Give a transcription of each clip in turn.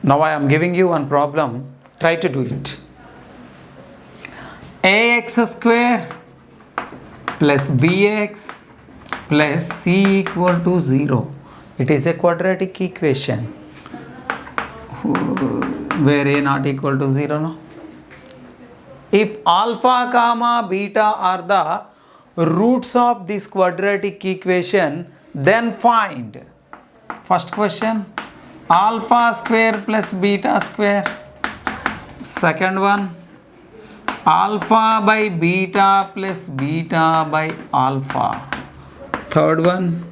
Now I am giving you one problem. Try to do it. Ax square plus bx plus c equal to 0. It is a quadratic equation where a not equal to 0. No? If alpha comma beta are the roots of this quadratic equation, then find. First question, alpha square plus beta square. Second one, alpha by beta plus beta by alpha. Third one,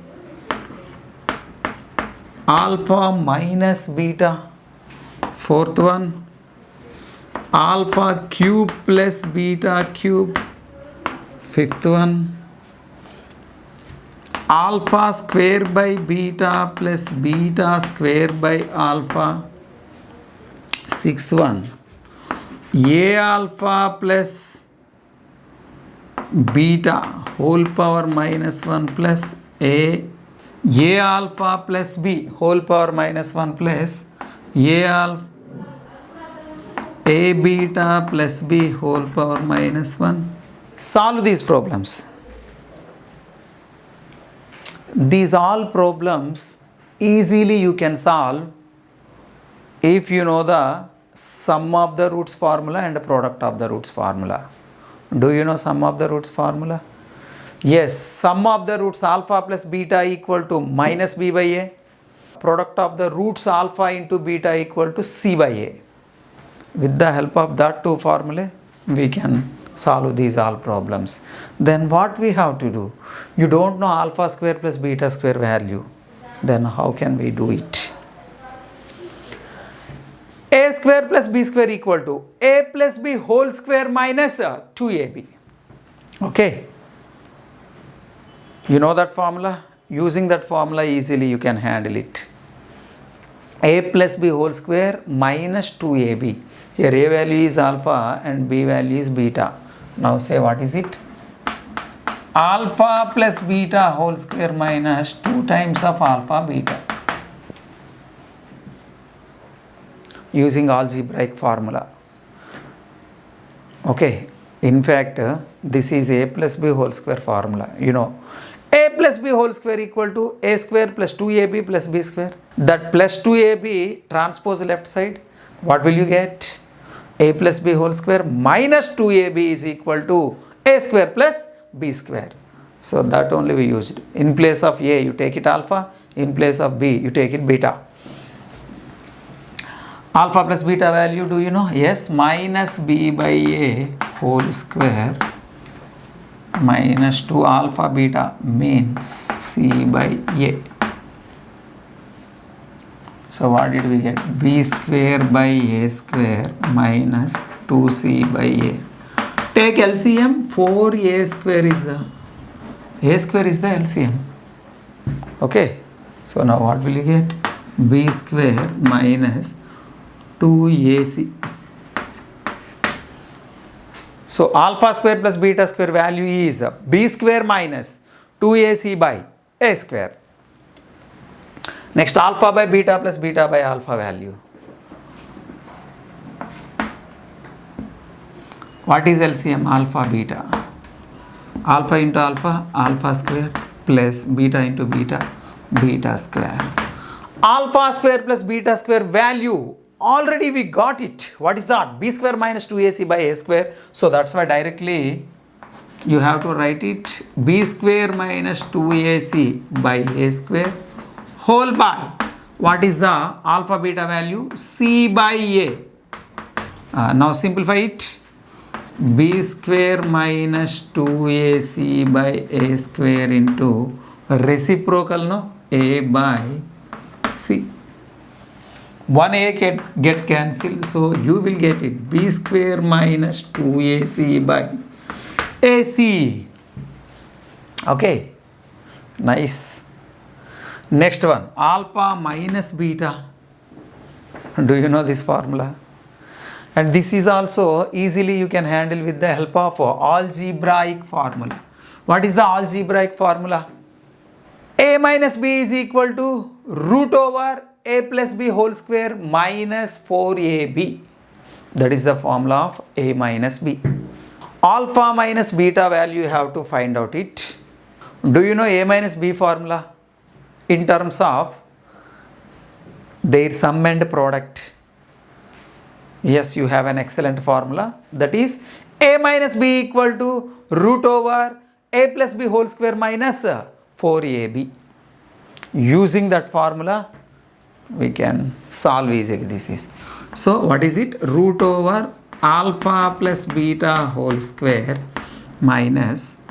alpha minus beta. Fourth one, alpha cube plus beta cube. Fifth one, alpha square by beta plus beta square by alpha. Sixth one, a alpha plus beta whole power minus 1 plus a alpha plus b whole power minus 1 plus a beta plus b whole power minus 1. Solve these problems. These all problems easily you can solve if you know the sum of the roots formula and the product of the roots formula. Do you know sum of the roots formula? Yes, sum of the roots alpha plus beta equal to minus b by a. Product of the roots alpha into beta equal to c by a. With the help of that two formulae, we can solve these all problems. Then what we have to do? You don't know alpha square plus beta square value. Then how can we do it? A square plus b square equal to a plus b whole square minus 2ab. Okay. You know that formula? Using that formula easily you can handle it. A plus b whole square minus 2ab. Here a value is alpha and b value is beta. Now say what is it? Alpha plus beta whole square minus 2 times of alpha beta. Using algebraic formula. Okay. In fact, this is a plus b whole square formula. You know, a plus b whole square equal to a square plus 2ab plus b square. That plus 2ab transpose left side. What will you get? A plus b whole square minus 2ab is equal to a square plus b square. So that only we used. In place of a you take it alpha, in place of b you take it beta. Alpha plus beta value do you know? Yes, minus b by a whole square minus 2 alpha beta means c by a. So what did we get? B square by a square minus 2c by a. Take LCM. 4a square is the LCM. Okay. So now what will you get? B square minus 2ac. So alpha square plus beta square value is b square minus 2ac by a square. Next, alpha by beta plus beta by alpha value. What is LCM? Alpha beta. Alpha into alpha, alpha square plus beta into beta, beta square. Alpha square plus beta square value. Already we got it. What is that? B square minus 2ac by a square. So that's why directly you have to write it b square minus 2ac by a square whole by, what is the alpha beta value? C by a. Now simplify it. B square minus 2ac by a square into reciprocal, no? A by c. 1a get cancelled, so you will get it b square minus 2ac by ac. Okay, nice. Next one, alpha minus beta. Do you know this formula? And this is also easily you can handle with the help of algebraic formula. What is the algebraic formula? A minus b is equal to root over a plus b whole square minus 4ab. That is the formula of a minus b. Alpha minus beta value you have to find out it. Do you know a minus b formula in terms of their sum and product? Yes, you have an excellent formula, that is a minus b equal to root over a plus b whole square minus 4ab. Using that formula we can solve easily this is. So what is it? Root over alpha plus beta whole square minus,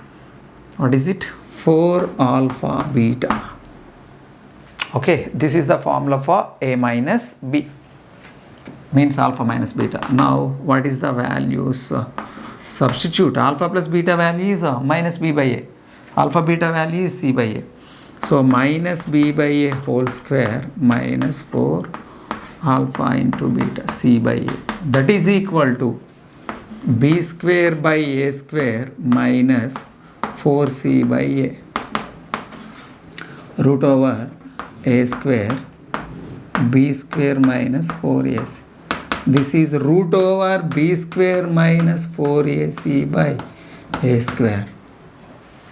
what is it? 4 alpha beta. Okay, this is the formula for a minus b, means alpha minus beta. Now what is the values? Substitute. Alpha plus beta value is minus b by a. Alpha beta value is c by a. So minus b by a whole square minus 4 alpha into beta c by a. That is equal to b square by a square minus 4c by a. Root over a square b square minus 4ac. This is root over b square minus 4ac by a square.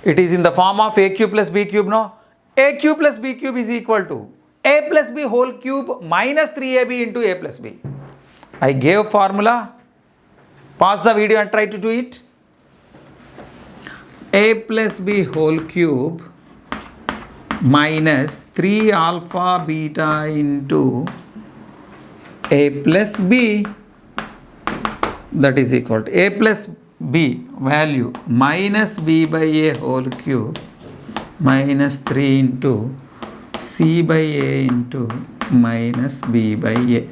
It is in the form of a cube plus b cube, no? A cube plus b cube is equal to a plus b whole cube minus 3ab into a plus b. I gave formula. Pause the video and try to do it. A plus b whole cube minus 3 alpha beta into a plus b, that is equal to a plus b value minus b by a whole cube minus 3 into c by a into minus b by a.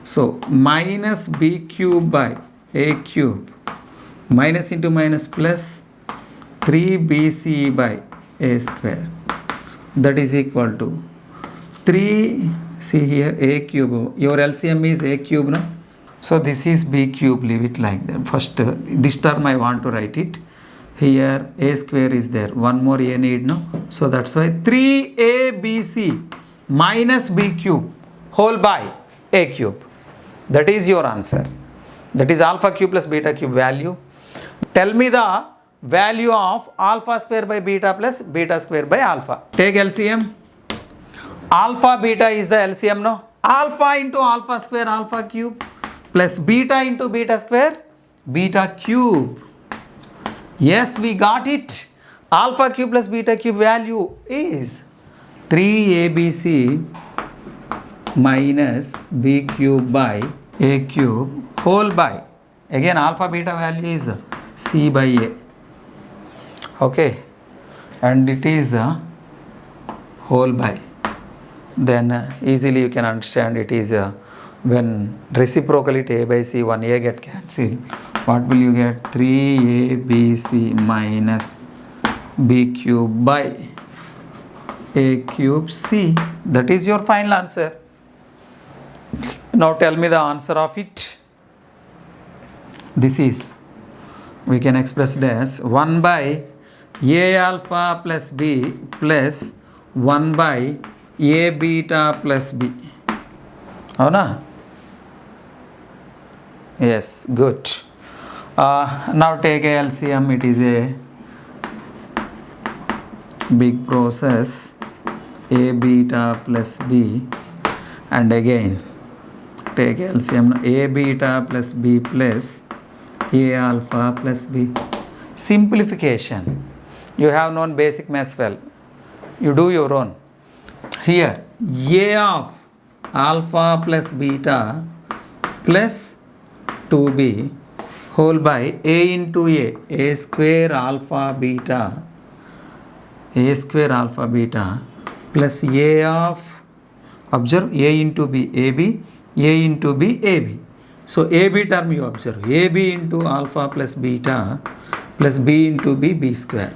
So minus b cube by a cube minus into minus plus 3bc by a square, that is equal to 3, see here a cube, your LCM is a cube, no? So this is b cube, leave it like that. First this term I want to write it. Here a square is there, one more a need, no? So that's why 3abc minus b cube whole by a cube. That is your answer. That is alpha cube plus beta cube value. Tell me the value of alpha square by beta plus beta square by alpha. Take LCM. Alpha beta is the LCM, no? Alpha into alpha square alpha cube plus beta into beta square beta cube. Yes, we got it. Alpha cube plus beta cube value is 3abc minus b cube by a cube whole by, again alpha beta value is c by a. Okay, and it is a whole by. Then easily you can understand it is when reciprocally a by c, 1a get cancelled. What will you get? 3abc minus b cube by a cube c. That is your final answer. Now tell me the answer of it. This is, we can express it as 1 by a alpha plus b plus 1 by a beta plus b. Oh, no? Yes, good. Now take a LCM. It is a big process. A beta plus b, and again take LCM. A beta plus b plus a alpha plus b. Simplification. You have known basic maths well. You do your own. Here a of alpha plus beta plus 2b whole by a into a square alpha beta, a square alpha beta plus a of, observe, a into b, ab, a into b, ab. So ab term you observe, ab into alpha plus beta plus b into b, b square.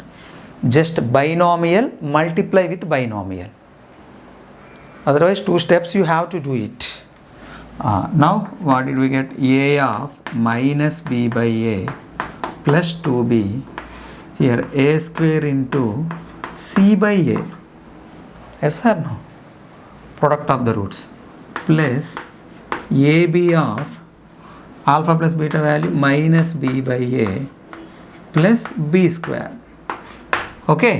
Just binomial multiply with binomial. Otherwise 2 steps you have to do it. Now what did we get? A of minus b by a plus 2b. Here a square into c by a. Yes or no? product of the roots plus AB of alpha plus beta value minus B by A plus B square. Okay,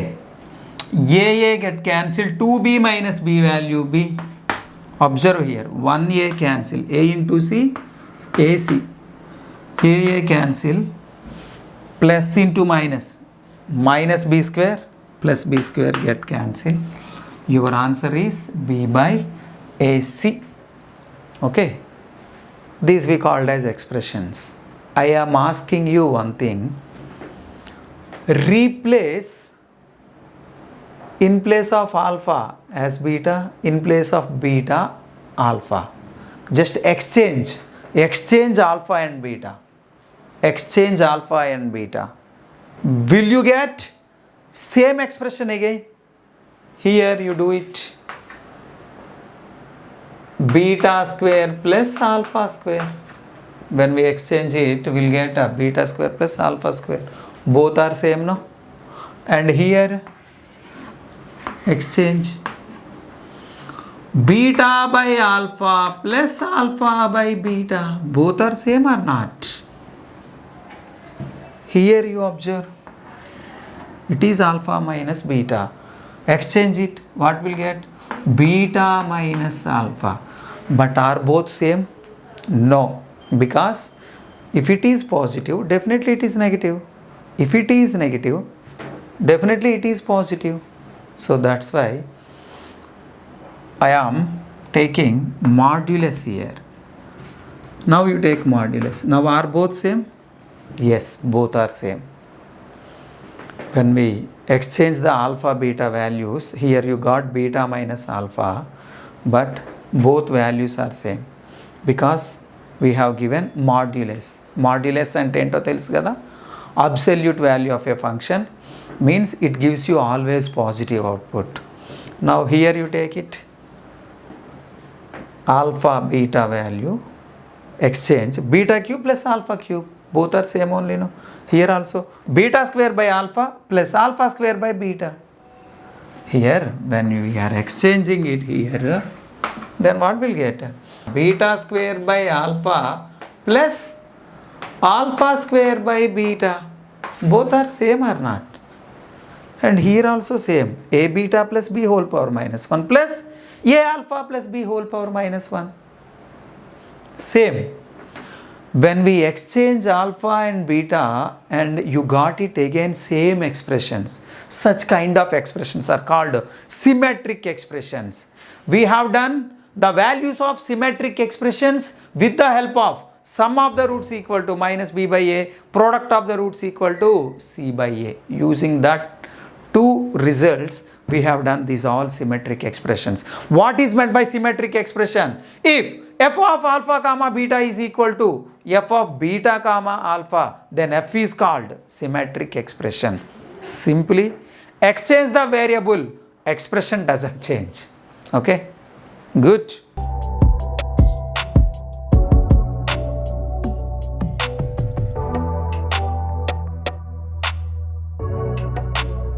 A get cancelled, 2B minus B value B. Observe here, 1A cancel, A into C, AC. A cancel, plus into minus, minus B square plus B square get cancelled. Your answer is B by AC. Okay, these we called as expressions. I am asking you one thing. Replace in place of alpha as beta, in place of beta alpha. Just exchange alpha and beta. Exchange alpha and beta. Will you get same expression again? Here you do it. Beta square plus alpha square. When we exchange it, we'll get a beta square plus alpha square. Both are same, no? And here exchange beta by alpha plus alpha by beta. Both are same or not? Here you observe, it is alpha minus beta. Exchange it, what will get? Beta minus alpha. But are both same? No, because if it is positive, definitely it is negative. If it is negative, definitely it is positive. So that's why I am taking modulus here. Now you take modulus. Now are both same? Yes, both are same. When we exchange the alpha beta values, here you got beta minus alpha, but both values are same because we have given modulus. Modulus అంటే ఏంటో తెలుసు కదా, absolute value of a function means it gives you always positive output. Now here you take it, alpha beta value, exchange beta cube plus alpha cube, both are same only, no? Here also beta square by alpha plus alpha square by beta. Here when we are exchanging it here, then what will get? Beta square by alpha plus alpha square by beta. Both are same or not? And here also same, a beta plus b whole power minus 1 plus a alpha plus b whole power minus 1. Same. When we exchange alpha and beta and you got it again same expressions, such kind of expressions are called symmetric expressions. We have done the values of symmetric expressions with the help of sum of the roots equal to minus b by a, product of the roots equal to c by a. Using that two results, we have done these all symmetric expressions. What is meant by symmetric expression? If f of alpha comma beta is equal to f of beta comma alpha, then f is called symmetric expression. Simply exchange the variable, expression doesn't change. Okay, good.